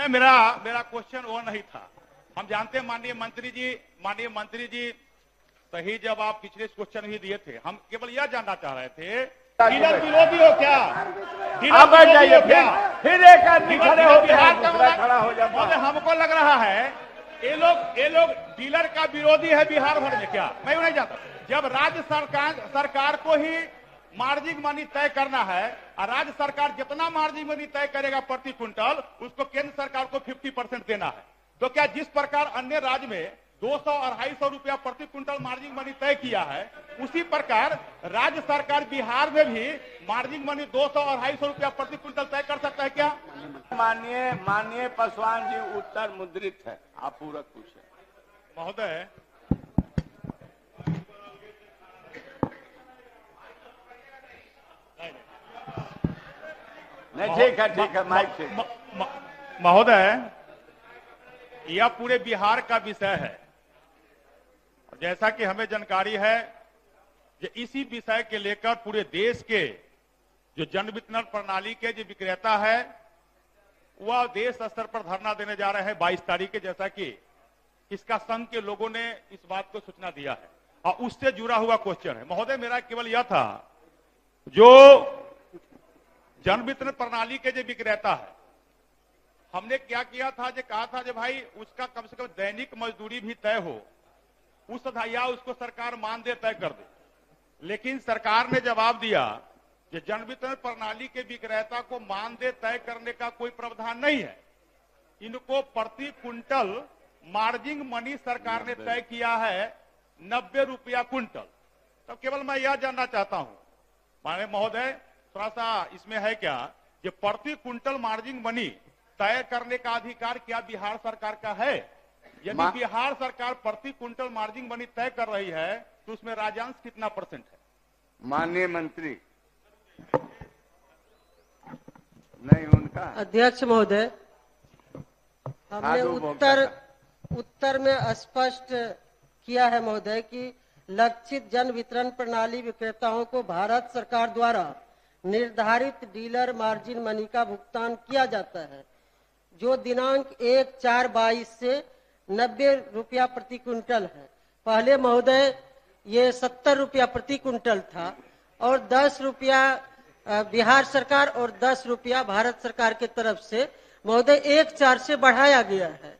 महोदय, मेरा क्वेश्चन वो नहीं था। हम जानते हैं माननीय मंत्री जी सही जवाब पिछले क्वेश्चन ही दिए थे। हम केवल यह जानना चाह रहे थे, डीलर विरोधी हो क्या? आप बैठ जाइए, फिर एक आदमी खड़े हो बिहार का खड़ा हो जाता महोदय, हमको लग रहा है ये लोग डीलर का विरोधी है बिहार भर में क्या? मैं नहीं जानता। जब राज्य सरकार को ही मार्जिन मनी तय करना है और राज्य सरकार जितना मार्जिन मनी तय करेगा प्रति क्विंटल, उसको केंद्र सरकार को 50% देना है। तो क्या जिस प्रकार अन्य राज्य में 200-250 रुपया प्रति क्विंटल मार्जिन मनी तय किया है, उसी प्रकार राज्य सरकार बिहार में भी मार्जिन मनी 200-250 रुपया प्रति क्विंटल तय कर सकता है क्या? माननीय पासवान जी, उत्तर मुद्रित है, आप पूरक पूछे। महोदय, नहीं, ठीक है, माइक से। महोदय, यह पूरे बिहार का विषय है। जैसा कि हमें जानकारी है कि इसी विषय के लेकर पूरे देश के जो जन वितरण प्रणाली के जो विक्रेता है, वह देश स्तर पर धरना देने जा रहे हैं 22 तारीख के, जैसा कि इसका संघ के लोगों ने इस बात को सूचना दिया है और उससे जुड़ा हुआ क्वेश्चन है। महोदय, मेरा केवल यह था, जो जन वितरण प्रणाली के जो विक्रेता है, हमने क्या किया था, जो कहा था, जो भाई उसका कम से कम दैनिक मजदूरी भी तय हो, उस या उसको सरकार मानदेय तय कर दे। लेकिन सरकार ने जवाब दिया कि जन वितरण प्रणाली के विक्रेता को मानदेय तय करने का कोई प्रावधान नहीं है, इनको प्रति क्विंटल मार्जिन मनी सरकार ने तय किया है 90 रुपया क्विंटल। तो केवल मैं यह जानना चाहता हूं माननीय महोदय, थोड़ा सा इसमें है क्या, कि प्रति क्विंटल मार्जिन मनी तय करने का अधिकार क्या बिहार सरकार का है? यदि बिहार सरकार प्रति क्विंटल मार्जिन मनी तय कर रही है, तो उसमें राजस्व कितना % है? माननीय मंत्री, नहीं उनका अध्यक्ष महोदय, हमने उत्तर में स्पष्ट किया है महोदय कि लक्षित जन वितरण प्रणाली विक्रेताओं को भारत सरकार द्वारा निर्धारित डीलर मार्जिन मनी का भुगतान किया जाता है, जो दिनांक 1/4/22 से 90 रुपया प्रति क्विंटल है। पहले महोदय ये 70 रुपया प्रति क्विंटल था और 10 रुपया बिहार सरकार और 10 रुपया भारत सरकार के तरफ से महोदय 1/4 से बढ़ाया गया है।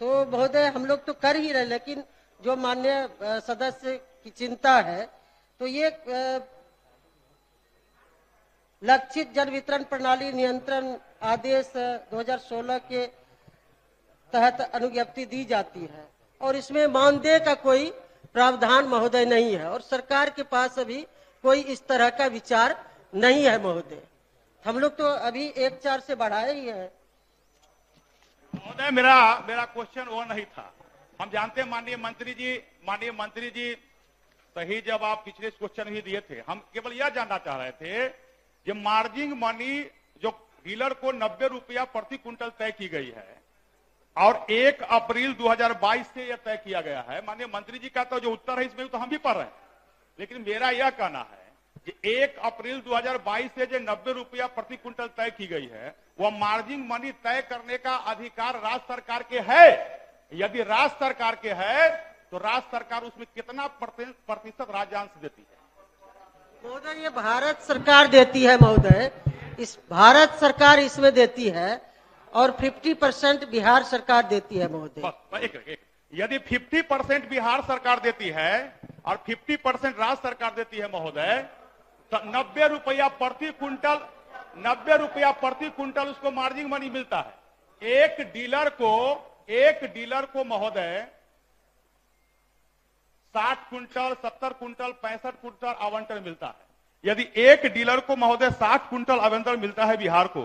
तो महोदय हम लोग तो कर ही रहे, लेकिन जो माननीय सदस्य की चिंता है, तो ये लक्षित जन वितरण प्रणाली नियंत्रण आदेश 2016 के तहत अनुज्ञप्ति दी जाती है और इसमें मानदेय का कोई प्रावधान महोदय नहीं है और सरकार के पास अभी कोई इस तरह का विचार नहीं है महोदय। हम लोग तो अभी 1/4 से बढ़ाए ही है। महोदय, मेरा क्वेश्चन वो नहीं था। हम जानते हैं माननीय मंत्री जी सही जवाब पिछले क्वेश्चन ही दिए थे। हम केवल यह जानना चाह रहे थे कि मार्जिन मनी जो डीलर को 90 रुपया प्रति क्विंटल तय की गई है और 1 अप्रैल 2022 से यह तय किया गया है। माननीय मंत्री जी का तो जो उत्तर है इसमें तो हम भी पढ़ रहे हैं, लेकिन मेरा यह कहना है कि 1 अप्रैल 2022 से जो 90 रुपया प्रति क्विंटल तय की गई है, वह मार्जिन मनी तय करने का अधिकार राज्य सरकार के है। यदि राज्य सरकार के है तो राज्य सरकार उसमें कितना प्रतिशत राजस्व देती है? महोदय ये भारत सरकार देती है महोदय, इस भारत सरकार इसमें देती है और 50% बिहार सरकार देती है महोदय। यदि 50% बिहार सरकार देती है और 50% राज्य सरकार देती है महोदय, तो 90 रुपया प्रति क्विंटल उसको मार्जिन मनी मिलता है। एक डीलर को महोदय 60 क्विंटल, 70 क्विंटल, 65 क्विंटल आवंटन मिलता है। यदि एक डीलर को महोदय 60 क्विंटल आवंटन मिलता है बिहार को,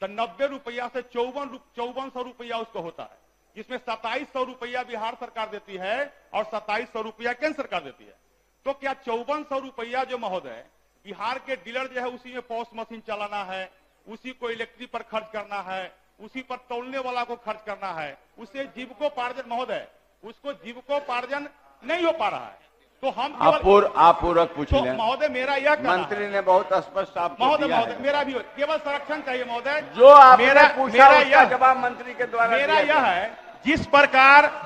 तो 90 रुपया से 5400 रुपया उसको होता है, जिसमें 2700 रुपया बिहार सरकार देती है और 2700 रुपया केंद्र सरकार देती है। तो क्या 5400 रुपया जो महोदय बिहार के डीलर जो है उसी में पॉस मशीन चलाना है, उसी को इलेक्ट्रिक पर खर्च करना है, उसी पर तौलने वाला को खर्च करना है, उसे जीविकोपार्जन महोदय, उसको जीविकोपार्जन नहीं हो पा रहा है। तो हम केवल आप पूरक पूछ तो लें। महोदय मेरा यह कहना मंत्री ने बहुत स्पष्ट आपको महोदय दिया महोदय है। मेरा भी केवल संरक्षण चाहिए महोदय। जो आपने मेरा पूछा उसका यह जवाब मंत्री के द्वारा मेरा दिया यह गया। है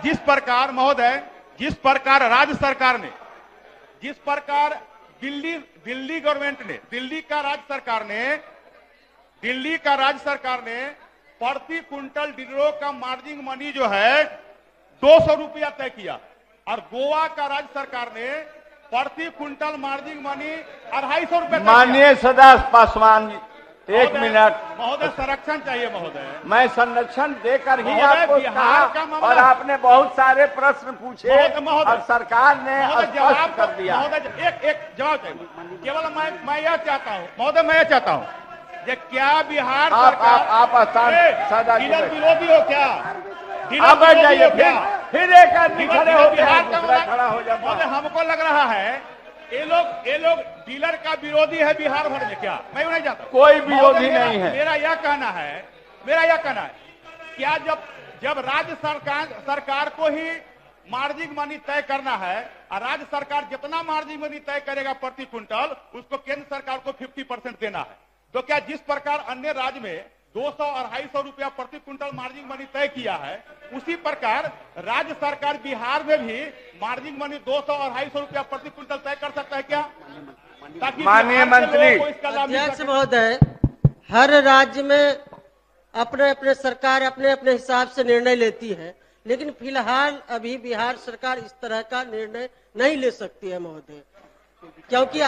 जिस प्रकार महोदय जिस प्रकार राज्य सरकार ने जिस प्रकार दिल्ली गवर्नमेंट ने दिल्ली का राज्य सरकार ने प्रति क्विंटल डीलरों का मार्जिन मनी जो है 200 रुपया तय किया और गोवा का राज्य सरकार ने प्रति क्विंटल मार्जिन मनी 250 रुपया। माननीय सदा पासवान जी, एक मिनट महोदय संरक्षण चाहिए महोदय। मैं संरक्षण देकर ही महोदय, आपको बिहार का कहा मामला- और आपने बहुत सारे प्रश्न पूछे महोदय, और सरकार ने स्पष्ट कर दिया। महोदय एक जवाब चाहिए। केवल मैं यह चाहता हूँ महोदय, मैं यह चाहता हूँ कि क्या बिहार सरकार आप आसान सादा जी डीलर बैठिए। विरोधी हो क्या? आप बैठ जाइए, फिर एक आदमी डीलर खड़े होते बिहार हैं, का दूसरा खड़ा हो जाता महोदय, है। हमको लग रहा है ये लोग डीलर का विरोधी है बिहार भर में। क्या मैं नहीं जानता? कोई विरोधी महोदय, नहीं है। मेरा यह कहना है क्या जब राज्य सरकार को ही मार्जिन मनी तय करना है और राज्य सरकार जितना मार्जिन मनी तय करेगा प्रति क्विंटल उसको केंद्र सरकार को 50% देना है, तो क्या जिस प्रकार अन्य राज्य में 200 और 250 रुपया प्रति क्विंटल मार्जिन मनी तय किया है उसी प्रकार राज्य सरकार बिहार में भी मार्जिन मनी 200 और 250 रुपया प्रति क्विंटल तय कर सकता है क्या? ताकि माननीय बिहार के मंत्री- लोगों को इसका लाभ मिल अध्यक्ष सके। महोदय, हर राज्य में अपने अपने सरकार अपने अपने हिसाब से निर्णय लेती है, लेकिन फिलहाल अभी बिहार सरकार इस तरह का निर्णय नहीं ले सकती है महोदय, क्योंकि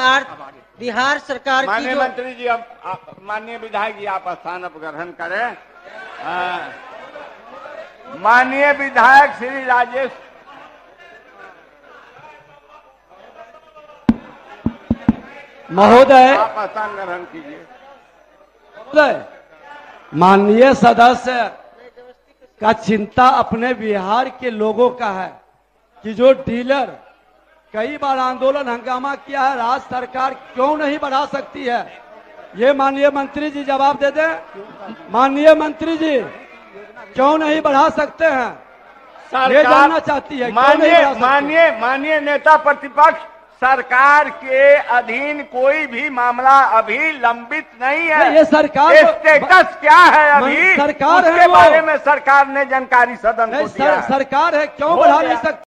बिहार सरकार की माननीय जो मंत्री जी, माननीय विधायक जी, आप स्थान अब ग्रहण करें। माननीय विधायक श्री राजेश महोदय, आप स्थान ग्रहण कीजिए। महोदय, माननीय सदस्य का चिंता अपने बिहार के लोगों का है कि जो डीलर कई बार आंदोलन हंगामा किया है, राज्य सरकार क्यों नहीं बढ़ा सकती है? ये माननीय मंत्री जी जवाब दे दें। माननीय मंत्री जी क्यों नहीं बढ़ा सकते हैं? ये जानना चाहती है, क्यों नहीं बढ़ा सकती? माननीय नेता प्रतिपक्ष, सरकार के अधीन कोई भी मामला अभी लंबित नहीं है। ये सरकार स्टेटस क्या है अभी सरकार है उसके वो। बारे में सरकार ने जानकारी सदन को दिया है। सरकार है, क्यों हो बढ़ा गया। नहीं सकती?